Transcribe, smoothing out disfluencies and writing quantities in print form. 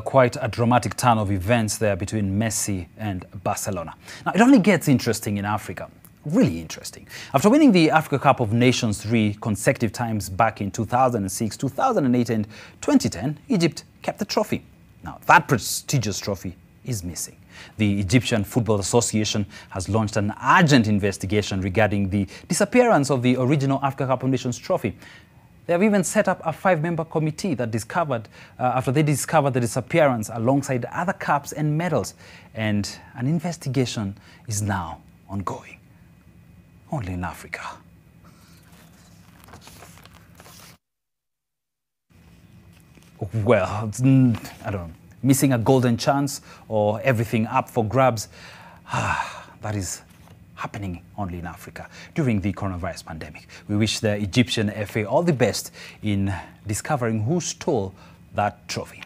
Quite a dramatic turn of events there between Messi and Barcelona. Now, it only gets interesting in Africa. Really interesting. After winning the Africa Cup of Nations 3 consecutive times back in 2006, 2008 and 2010, Egypt kept the trophy. Now, that prestigious trophy is missing. The Egyptian Football Association has launched an urgent investigation regarding the disappearance of the original Africa Cup of Nations trophy. They have even set up a 5-member committee that after they discovered the disappearance alongside other cups and medals. And an investigation is now ongoing. Only in Africa. Well, I don't know, missing a golden chance or everything up for grabs. That is happening only in Africa during the coronavirus pandemic. We wish the Egyptian FA all the best in discovering who stole that trophy.